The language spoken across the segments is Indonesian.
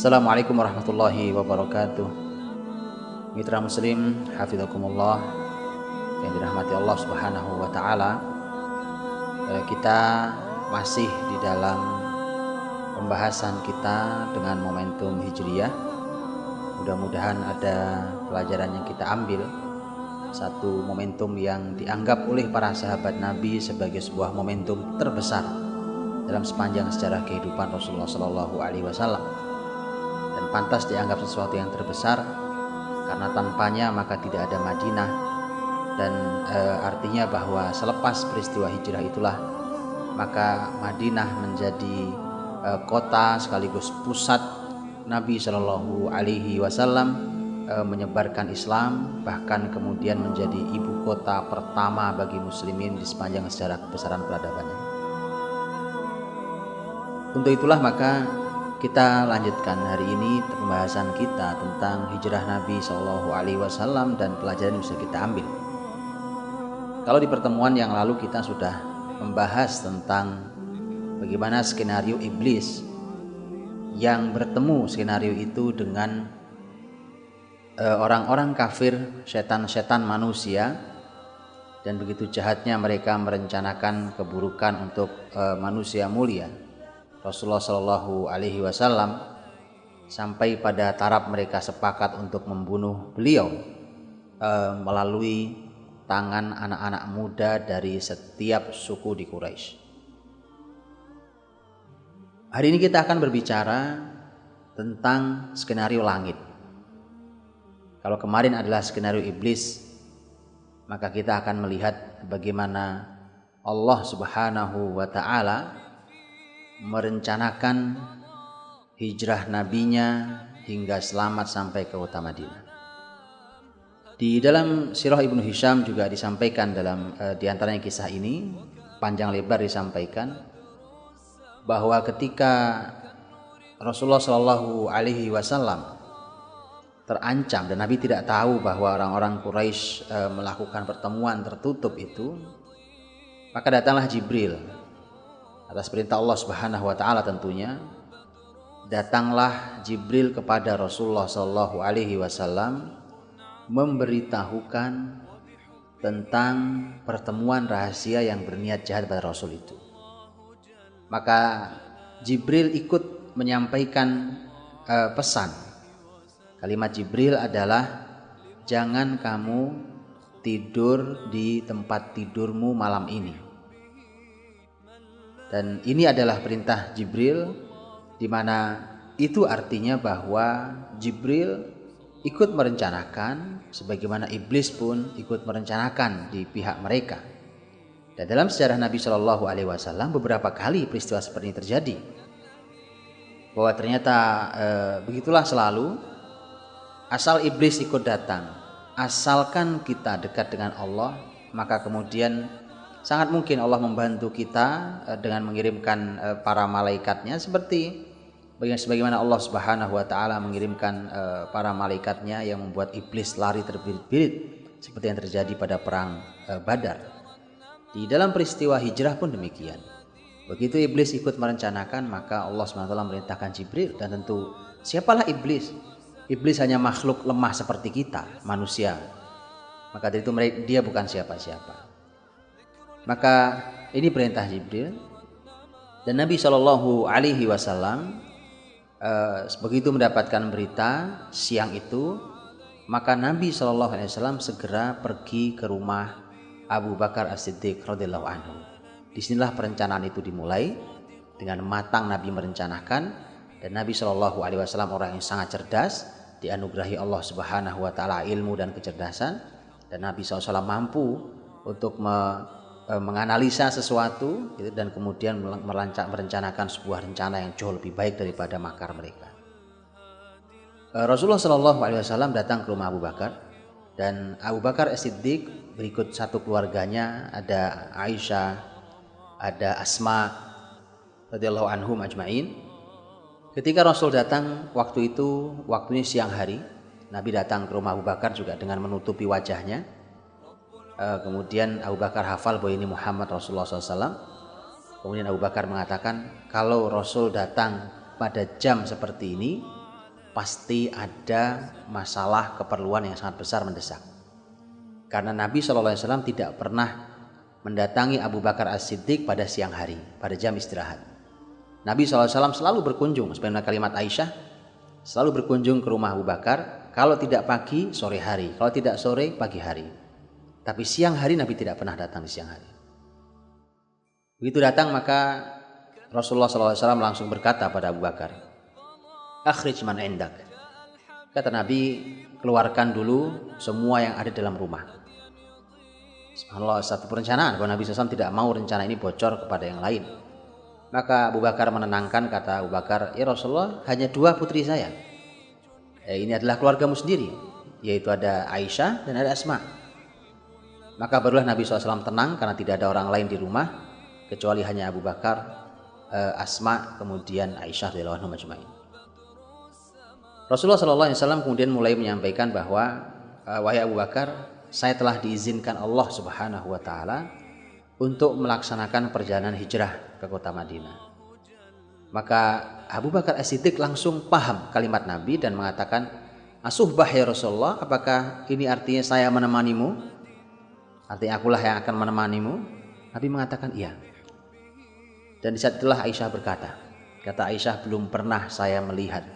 Assalamualaikum warahmatullahi wabarakatuh. Mitra muslim, hafizakumullah, yang dirahmati Allah Subhanahu wa taala. Kita masih di dalam pembahasan kita dengan momentum Hijriyah. Mudah-mudahan ada pelajaran yang kita ambil. Satu momentum yang dianggap oleh para sahabat Nabi sebagai sebuah momentum terbesar dalam sepanjang sejarah kehidupan Rasulullah Shallallahu Alaihi Wasallam. Dan pantas dianggap sesuatu yang terbesar karena tanpanya maka tidak ada Madinah, dan artinya bahwa selepas peristiwa hijrah itulah maka Madinah menjadi kota sekaligus pusat Nabi Shallallahu Alaihi Wasallam menyebarkan Islam, bahkan kemudian menjadi ibu kota pertama bagi muslimin di sepanjang sejarah kebesaran peradabannya. Untuk itulah maka kita lanjutkan hari ini pembahasan kita tentang hijrah Nabi Shallallahu Alaihi Wasallam dan pelajaran yang bisa kita ambil. Kalau di pertemuan yang lalu kita sudah membahas tentang bagaimana skenario iblis yang bertemu skenario itu dengan orang-orang kafir, setan-setan manusia, dan begitu jahatnya mereka merencanakan keburukan untuk manusia mulia Rasulullah Shallallahu Alaihi Wasallam, sampai pada taraf mereka sepakat untuk membunuh beliau melalui tangan anak-anak muda dari setiap suku di Quraisy. Hari ini kita akan berbicara tentang skenario langit. Kalau kemarin adalah skenario iblis, maka kita akan melihat bagaimana Allah Subhanahu wa taala merencanakan hijrah nabinya hingga selamat sampai ke kota Madinah. Di dalam sirah Ibnu Hisham juga disampaikan dalam diantaranya kisah ini panjang lebar disampaikan bahwa ketika Rasulullah Shallallahu Alaihi Wasallam terancam dan Nabi tidak tahu bahwa orang-orang Quraisy melakukan pertemuan tertutup itu, maka datanglah Jibril. Atas perintah Allah Subhanahu wa taala tentunya, datanglah Jibril kepada Rasulullah sallallahu alaihi wasallam memberitahukan tentang pertemuan rahasia yang berniat jahat pada Rasul itu. Maka Jibril ikut menyampaikan pesan. Kalimat Jibril adalah, jangan kamu tidur di tempat tidurmu malam ini. Dan ini adalah perintah Jibril, di mana itu artinya bahwa Jibril ikut merencanakan, sebagaimana iblis pun ikut merencanakan di pihak mereka. Dan dalam sejarah Nabi Shallallahu Alaihi Wasallam beberapa kali peristiwa seperti ini terjadi, bahwa ternyata begitulah selalu, asal iblis ikut datang, asalkan kita dekat dengan Allah, maka kemudian sangat mungkin Allah membantu kita dengan mengirimkan para malaikatnya, seperti sebagaimana Allah Subhanahu wa taala mengirimkan para malaikatnya yang membuat iblis lari terbirit-birit seperti yang terjadi pada perang Badar. Di dalam peristiwa hijrah pun demikian. Begitu iblis ikut merencanakan, maka Allah Subhanahu wa taala memerintahkan Jibril, dan tentu siapalah iblis? Iblis hanya makhluk lemah seperti kita, manusia. Maka dari itu dia bukan siapa-siapa. Maka ini perintah Jibril, dan Nabi Shallallahu Alaihi Wasallam begitu mendapatkan berita siang itu, maka Nabi Shallallahu Alaihi Wasallam segera pergi ke rumah Abu Bakar As-Siddiq radhiyallahu anhu. Disinilah perencanaan itu dimulai. Dengan matang Nabi merencanakan, dan Nabi Shallallahu Alaihi Wasallam orang yang sangat cerdas, dianugerahi Allah Subhanahu Wa Taala ilmu dan kecerdasan, dan Nabi SAW mampu untuk menganalisa sesuatu dan kemudian merencanakan sebuah rencana yang jauh lebih baik daripada makar mereka. Rasulullah Shallallahu Alaihi Wasallam datang ke rumah Abu Bakar, dan Abu Bakar As-Siddiq berikut satu keluarganya, ada Aisyah, ada Asma radhiyallahu anhum ajmain. Ketika Rasul datang waktu itu, waktunya siang hari, Nabi datang ke rumah Abu Bakar juga dengan menutupi wajahnya. Kemudian Abu Bakar hafal bahwa ini Muhammad Rasulullah SAW. Kemudian Abu Bakar mengatakan, kalau Rasul datang pada jam seperti ini, pasti ada masalah keperluan yang sangat besar mendesak. Karena Nabi SAW tidak pernah mendatangi Abu Bakar As-Siddiq pada siang hari, pada jam istirahat. Nabi SAW selalu berkunjung, sebagaimana kalimat Aisyah, selalu berkunjung ke rumah Abu Bakar, kalau tidak pagi, sore hari, kalau tidak sore, pagi hari. Tapi siang hari Nabi tidak pernah datang di siang hari. Begitu datang maka Rasulullah SAW langsung berkata pada Abu Bakar, akhrij man indak. Kata Nabi, keluarkan dulu semua yang ada dalam rumah. Subhanallah, satu perencanaan bahwa Nabi SAW tidak mau rencana ini bocor kepada yang lain. Maka Abu Bakar menenangkan, kata Abu Bakar, ya Rasulullah, hanya 2 putri saya. Ini adalah keluargamu sendiri, yaitu ada Aisyah dan ada Asma. Maka barulah Nabi SAW tenang karena tidak ada orang lain di rumah kecuali hanya Abu Bakar, Asma, kemudian Aisyah radhiyallahu anha majma'in. Rasulullah SAW kemudian mulai menyampaikan bahwa wahai Abu Bakar, saya telah diizinkan Allah Subhanahu wa taala untuk melaksanakan perjalanan hijrah ke kota Madinah. Maka Abu Bakar As-Siddiq langsung paham kalimat Nabi dan mengatakan, asuhbah ya Rasulullah, apakah ini artinya saya menemanimu? Artinya akulah yang akan menemanimu? Nabi mengatakan iya. Dan di saat itulah Aisyah berkata, kata Aisyah, belum pernah saya melihat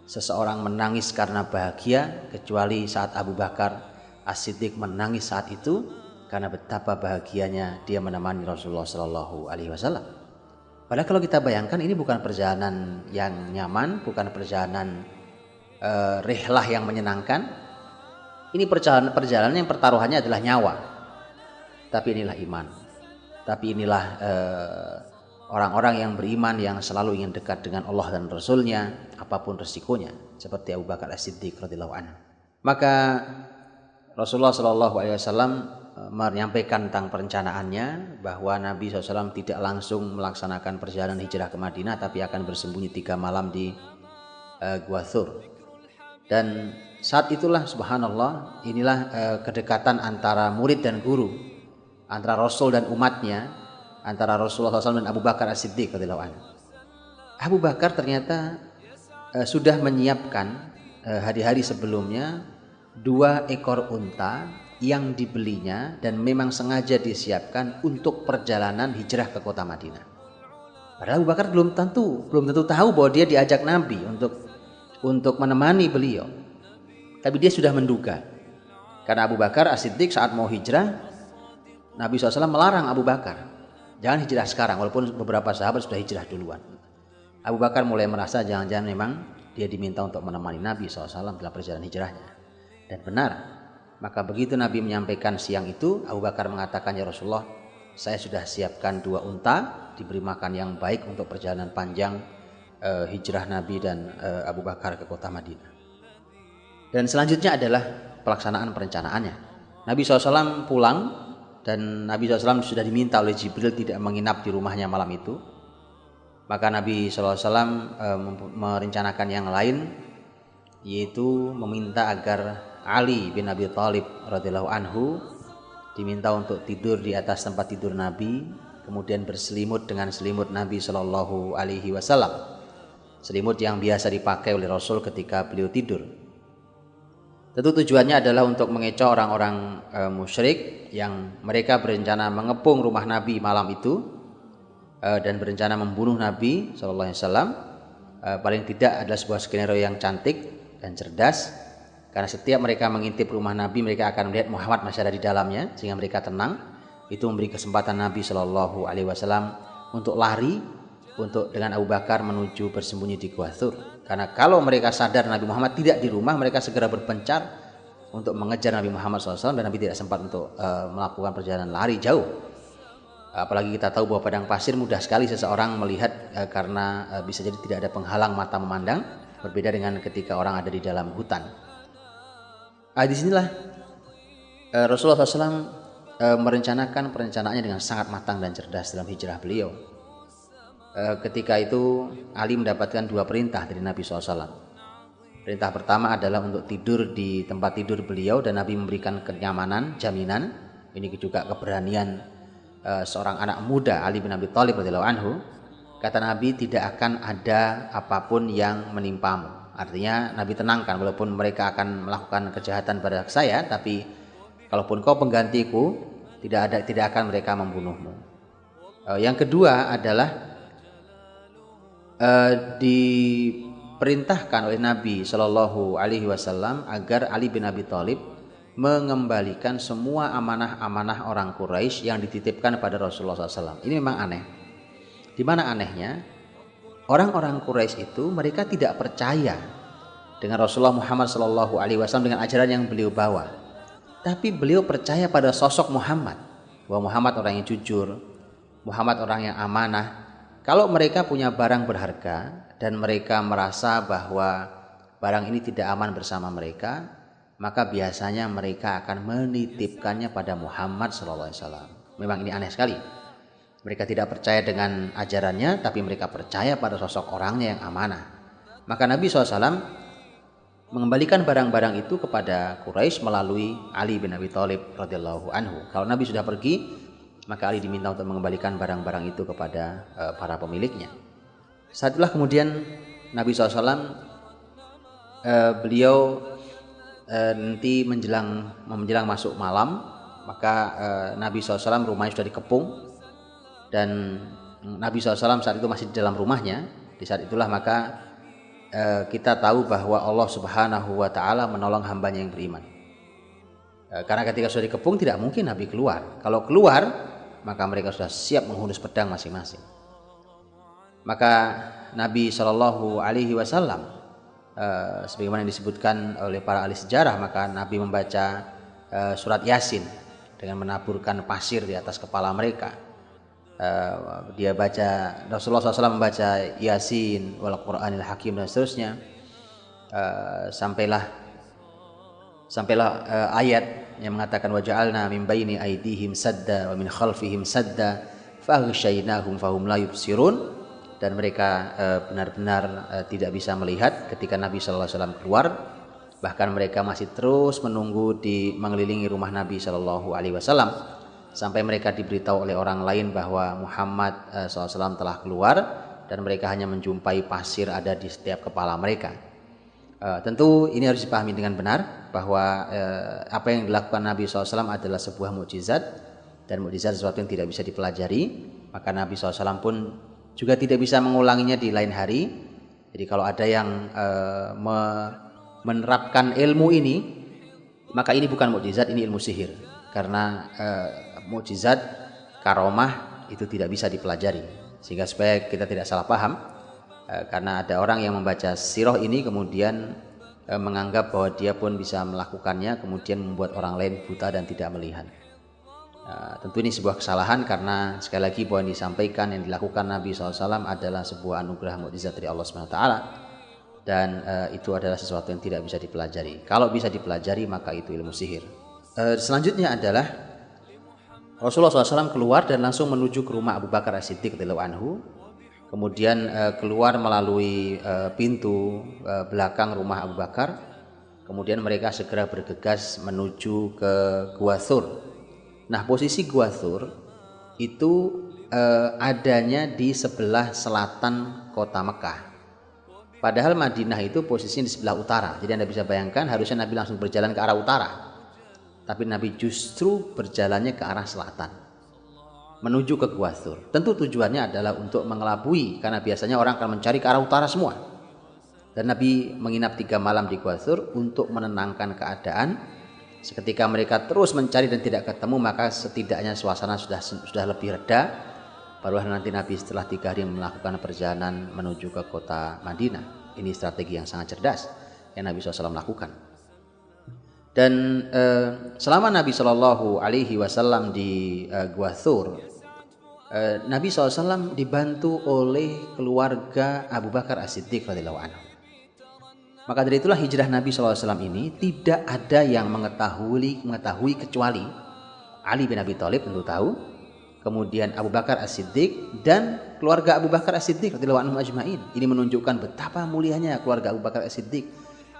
seseorang menangis karena bahagia kecuali saat Abu Bakar As-Siddiq menangis saat itu karena betapa bahagianya dia menemani Rasulullah Shallallahu Alaihi Wasallam. Padahal kalau kita bayangkan ini bukan perjalanan yang nyaman, bukan perjalanan rihlah yang menyenangkan. Ini perjalanan yang pertaruhannya adalah nyawa. Tapi inilah iman. Tapi inilah orang-orang yang beriman yang selalu ingin dekat dengan Allah dan Rasulnya apapun resikonya, seperti Abu Bakar As-Siddiq radhiyallahu anhu. Maka Rasulullah SAW menyampaikan tentang perencanaannya bahwa Nabi SAW tidak langsung melaksanakan perjalanan hijrah ke Madinah, tapi akan bersembunyi 3 malam di Gua Thur. Dan saat itulah subhanallah, inilah kedekatan antara murid dan guru, antara Rasul dan umatnya, antara Rasulullah SAW dan Abu Bakar As-Siddiq radhiyallahu anhu. Abu Bakar ternyata sudah menyiapkan hari-hari sebelumnya 2 ekor unta yang dibelinya dan memang sengaja disiapkan untuk perjalanan hijrah ke kota Madinah. Padahal Abu Bakar belum tentu tahu bahwa dia diajak Nabi untuk menemani beliau. Tapi dia sudah menduga. Karena Abu Bakar As-Siddiq saat mau hijrah, Nabi SAW melarang Abu Bakar, jangan hijrah sekarang, walaupun beberapa sahabat sudah hijrah duluan. Abu Bakar mulai merasa jangan-jangan memang dia diminta untuk menemani Nabi SAW dalam perjalanan hijrahnya. Dan benar, maka begitu Nabi menyampaikan siang itu, Abu Bakar mengatakan, ya Rasulullah, saya sudah siapkan 2 unta, diberi makan yang baik untuk perjalanan panjang hijrah Nabi dan Abu Bakar ke kota Madinah. Dan selanjutnya adalah pelaksanaan perencanaannya. Nabi SAW pulang dan Nabi SAW sudah diminta oleh Jibril tidak menginap di rumahnya malam itu. Maka Nabi SAW merencanakan yang lain, yaitu meminta agar Ali bin Abi Thalib radhiyallahu anhu diminta untuk tidur di atas tempat tidur Nabi, kemudian berselimut dengan selimut Nabi Shallallahu Alaihi Wasallam, selimut yang biasa dipakai oleh Rasul ketika beliau tidur. Tentu tujuannya adalah untuk mengecoh orang-orang musyrik yang mereka berencana mengepung rumah Nabi malam itu dan berencana membunuh Nabi Shallallahu Alaihi Wasallam. Paling tidak adalah sebuah skenario yang cantik dan cerdas. Karena setiap mereka mengintip rumah Nabi, mereka akan melihat Muhammad masih ada di dalamnya, sehingga mereka tenang. Itu memberi kesempatan Nabi Shallallahu Alaihi Wasallam untuk lari, untuk dengan Abu Bakar menuju bersembunyi di Gua Thur. Karena kalau mereka sadar Nabi Muhammad tidak di rumah, mereka segera berpencar untuk mengejar Nabi Muhammad SAW, dan Nabi tidak sempat untuk melakukan perjalanan lari jauh. Apalagi kita tahu bahwa padang pasir mudah sekali seseorang melihat karena bisa jadi tidak ada penghalang mata memandang, berbeda dengan ketika orang ada di dalam hutan. Di sinilah Rasulullah SAW merencanakan perencanaannya dengan sangat matang dan cerdas dalam hijrah beliau. Ketika itu Ali mendapatkan 2 perintah dari Nabi SAW. Perintah pertama adalah untuk tidur di tempat tidur beliau, dan Nabi memberikan kenyamanan, jaminan. Ini juga keberanian seorang anak muda, Ali bin Abi Thalib radhiyallahu anhu. Kata Nabi, tidak akan ada apapun yang menimpamu. Artinya Nabi tenangkan, walaupun mereka akan melakukan kejahatan pada saya, tapi kalaupun kau penggantiku, tidak akan mereka membunuhmu. Yang kedua adalah diperintahkan oleh Nabi Shallallahu Alaihi Wasallam agar Ali bin Abi Thalib mengembalikan semua amanah-amanah orang Quraisy yang dititipkan pada Rasulullah SAW. Ini memang aneh. Di mana anehnya? Orang-orang Quraisy itu mereka tidak percaya dengan Rasulullah Muhammad Shallallahu Alaihi Wasallam dengan ajaran yang beliau bawa. Tapi beliau percaya pada sosok Muhammad, bahwa Muhammad orang yang jujur, Muhammad orang yang amanah. Kalau mereka punya barang berharga dan mereka merasa bahwa barang ini tidak aman bersama mereka, maka biasanya mereka akan menitipkannya pada Muhammad SAW. Memang ini aneh sekali. Mereka tidak percaya dengan ajarannya, tapi mereka percaya pada sosok orangnya yang amanah. Maka Nabi SAW mengembalikan barang-barang itu kepada Quraisy melalui Ali bin Abi Thalib radhiyallahu anhu. Kalau Nabi sudah pergi, maka Ali diminta untuk mengembalikan barang-barang itu kepada para pemiliknya. Saat itulah kemudian Nabi SAW beliau nanti menjelang masuk malam, maka Nabi SAW rumahnya sudah dikepung, dan Nabi SAW saat itu masih di dalam rumahnya. Di saat itulah maka kita tahu bahwa Allah Subhanahu wa Ta'ala menolong hambanya yang beriman. Karena ketika sudah dikepung tidak mungkin Nabi keluar. Kalau keluar maka mereka sudah siap menghunus pedang masing-masing. Maka Nabi Shallallahu Alaihi Wasallam sebagaimana yang disebutkan oleh para ahli sejarah, maka Nabi membaca surat Yasin dengan menaburkan pasir di atas kepala mereka. Dia baca, Rasulullah SAW membaca Yasin wal Qur'anil Hakim dan seterusnya, sampailah ayat yang mengatakan waja'alna min baini aydihim sadda wa min khalfihim sadda faghshaynahum fahum la yubsirun, dan mereka benar-benar tidak bisa melihat ketika Nabi SAW keluar. Bahkan mereka masih terus menunggu di mengelilingi rumah Nabi SAW sampai mereka diberitahu oleh orang lain bahwa Muhammad SAW telah keluar, dan mereka hanya menjumpai pasir ada di setiap kepala mereka. Tentu ini harus dipahami dengan benar bahwa apa yang dilakukan Nabi SAW adalah sebuah mukjizat, dan mukjizat sesuatu yang tidak bisa dipelajari. Maka Nabi SAW pun juga tidak bisa mengulanginya di lain hari. Jadi kalau ada yang menerapkan ilmu ini, maka ini bukan mukjizat, ini ilmu sihir. Karena mukjizat, karomah itu tidak bisa dipelajari. Sehingga supaya kita tidak salah paham, karena ada orang yang membaca sirah ini kemudian menganggap bahwa dia pun bisa melakukannya, kemudian membuat orang lain buta dan tidak melihat. Tentu ini sebuah kesalahan, karena sekali lagi bahwa yang disampaikan, yang dilakukan Nabi SAW adalah sebuah anugerah mukjizat dari Allah SWT, dan itu adalah sesuatu yang tidak bisa dipelajari. Kalau bisa dipelajari maka itu ilmu sihir. Selanjutnya adalah Rasulullah SAW keluar dan langsung menuju ke rumah Abu Bakar As-Siddiq radhiyallahu anhu. Kemudian keluar melalui pintu belakang rumah Abu Bakar. Kemudian mereka segera bergegas menuju ke Gua Thur. Nah, posisi Gua Thur itu adanya di sebelah selatan kota Mekah. Padahal Madinah itu posisinya di sebelah utara. Jadi Anda bisa bayangkan harusnya Nabi langsung berjalan ke arah utara. Tapi Nabi justru berjalannya ke arah selatan, menuju ke Gua Thur. Tentu tujuannya adalah untuk mengelabui, karena biasanya orang akan mencari ke arah utara semua. Dan Nabi menginap 3 malam di Gua Thur untuk menenangkan keadaan. Seketika mereka terus mencari dan tidak ketemu, maka setidaknya suasana sudah lebih reda. Barulah nanti Nabi setelah 3 hari melakukan perjalanan menuju ke kota Madinah. Ini strategi yang sangat cerdas yang Nabi SAW lakukan. Dan selama Nabi Shallallahu Alaihi Wasallam di Gua Thur, Nabi SAW dibantu oleh keluarga Abu Bakar As-Siddiq radhiyallahu anhu. Maka dari itulah hijrah Nabi SAW ini tidak ada yang mengetahui kecuali Ali bin Abi Thalib, tentu tahu, kemudian Abu Bakar As-Siddiq dan keluarga Abu Bakar As-Siddiq radhiyallahu anhum ajmain. Ini menunjukkan betapa mulianya keluarga Abu Bakar As-Siddiq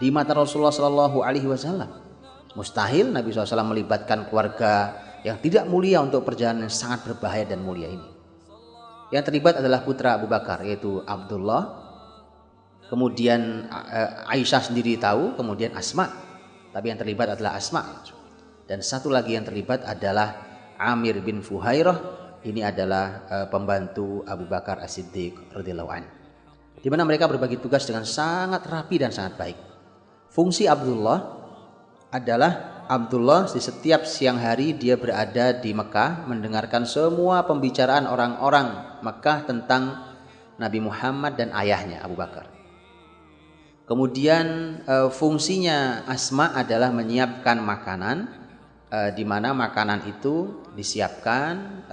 di mata Rasulullah Shallallahu Alaihi Wasallam. Mustahil Nabi SAW melibatkan keluarga yang tidak mulia untuk perjalanan yang sangat berbahaya dan mulia ini. Yang terlibat adalah putra Abu Bakar, yaitu Abdullah, Kemudian Aisyah sendiri tahu, kemudian Asma. Tapi yang terlibat adalah Asma. Dan satu lagi yang terlibat adalah Amir bin Fuhairah. Ini adalah pembantu Abu Bakar As-Siddiq radhiyallahu anhu. Di mana mereka berbagi tugas dengan sangat rapi dan sangat baik. Fungsi Abdullah adalah di setiap siang hari dia berada di Mekah mendengarkan semua pembicaraan orang-orang Mekah tentang Nabi Muhammad dan ayahnya Abu Bakar. Kemudian fungsinya Asma adalah menyiapkan makanan, di mana makanan itu disiapkan,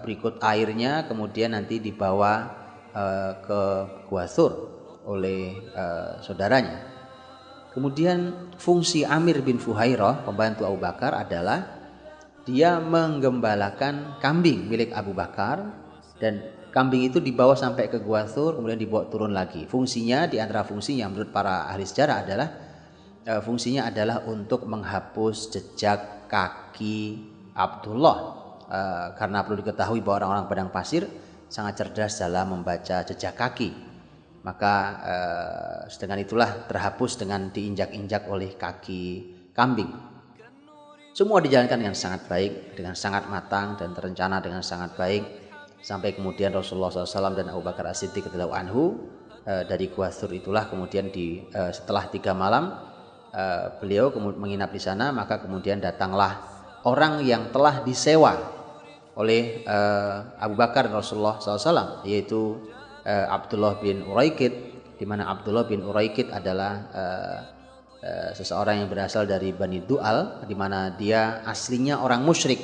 berikut airnya, kemudian nanti dibawa ke Gua Thur oleh saudaranya. Kemudian fungsi Amir bin Fuhairah, pembantu Abu Bakar, adalah dia menggembalakan kambing milik Abu Bakar, dan kambing itu dibawa sampai ke Gua Thur, kemudian dibawa turun lagi. Fungsinya, di antara fungsinya menurut para ahli sejarah adalah fungsinya adalah untuk menghapus jejak kaki Abdullah, karena perlu diketahui bahwa orang-orang padang pasir sangat cerdas dalam membaca jejak kaki. Maka dengan itulah terhapus dengan diinjak-injak oleh kaki kambing. Semua dijalankan dengan sangat baik, dengan sangat matang dan terencana dengan sangat baik, sampai kemudian Rasulullah SAW dan Abu Bakar As-Siddiq radhiyallahu anhu dari Gua Thur itulah kemudian setelah 3 malam beliau menginap di sana, maka kemudian datanglah orang yang telah disewa oleh Abu Bakar dan Rasulullah SAW, yaitu Abdullah bin Uraikid, di mana Abdullah bin Uraikid adalah seseorang yang berasal dari Bani Du'al, di mana dia aslinya orang musyrik,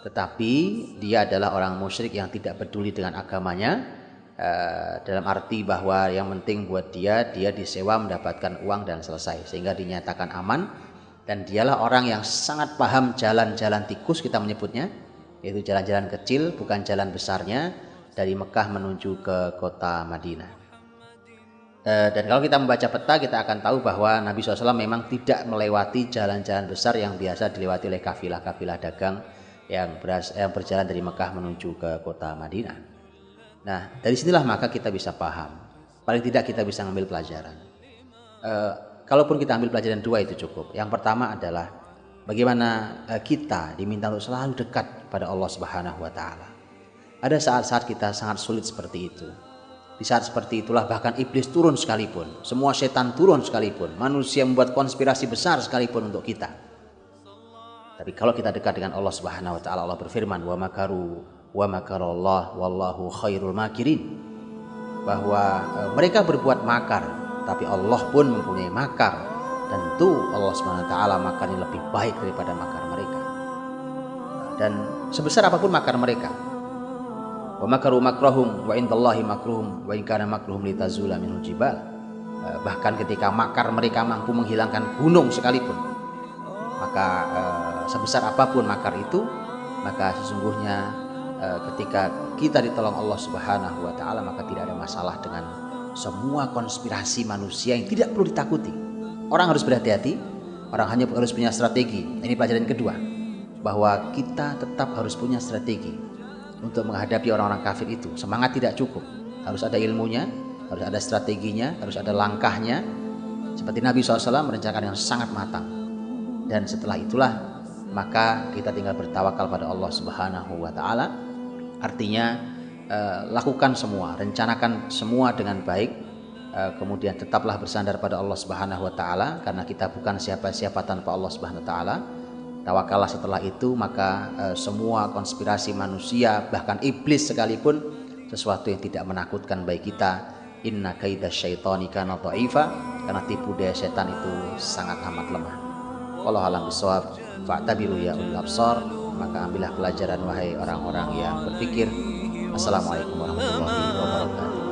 tetapi dia adalah orang musyrik yang tidak peduli dengan agamanya, dalam arti bahwa yang penting buat dia disewa mendapatkan uang dan selesai, sehingga dinyatakan aman. Dan dialah orang yang sangat paham jalan-jalan tikus, kita menyebutnya, yaitu jalan-jalan kecil, bukan jalan besarnya, dari Mekah menuju ke kota Madinah. Dan kalau kita membaca peta, kita akan tahu bahwa Nabi SAW memang tidak melewati jalan-jalan besar yang biasa dilewati oleh kafilah-kafilah dagang yang berjalan dari Mekah menuju ke kota Madinah. Nah, dari sinilah maka kita bisa paham, paling tidak kita bisa mengambil pelajaran. Kalaupun kita ambil pelajaran 2 itu cukup. Yang pertama adalah bagaimana kita diminta untuk selalu dekat pada Allah Subhanahu wa Ta'ala. Ada saat-saat kita sangat sulit seperti itu. Di saat seperti itulah bahkan iblis turun sekalipun, semua setan turun sekalipun, manusia membuat konspirasi besar sekalipun untuk kita. Tapi kalau kita dekat dengan Allah Subhanahu wa Ta'ala, Allah berfirman, wa makaru wa makarallah wallahu khairul makirin, bahwa mereka berbuat makar, tapi Allah pun mempunyai makar. Tentu Allah Subhanahu wa Ta'ala makarnya lebih baik daripada makar mereka. Dan sebesar apapun makar mereka, wa makaru makrahum wa indallahi makruhum wa in kana makruhum litazula minul jibal, bahkan ketika makar mereka mampu menghilangkan gunung sekalipun, maka sebesar apapun makar itu, maka sesungguhnya ketika kita ditolong Allah Subhanahu wa Ta'ala, maka tidak ada masalah dengan semua konspirasi manusia yang tidak perlu ditakuti. Orang harus berhati-hati, orang hanya harus punya strategi. Ini pelajaran kedua, bahwa kita tetap harus punya strategi untuk menghadapi orang-orang kafir itu. Semangat tidak cukup, harus ada ilmunya, harus ada strateginya, harus ada langkahnya. Seperti Nabi SAW merencanakan yang sangat matang. Dan setelah itulah maka kita tinggal bertawakal pada Allah Subhanahu wa Ta'ala. Artinya lakukan semua, rencanakan semua dengan baik, kemudian tetaplah bersandar pada Allah Subhanahu wa Ta'ala, karena kita bukan siapa-siapa tanpa Allah Subhanahu wa Ta'ala. Tawakallah setelah itu, maka semua konspirasi manusia, bahkan iblis sekalipun, sesuatu yang tidak menakutkan bagi kita. Inna kaida syaitani kana dha'ifa, karena tipu daya setan itu sangat amat lemah. Wallahu a'lam bishawab. Fa'tabiru ya ulil absar, maka ambillah pelajaran wahai orang-orang yang berpikir. Assalamualaikum warahmatullahi wabarakatuh.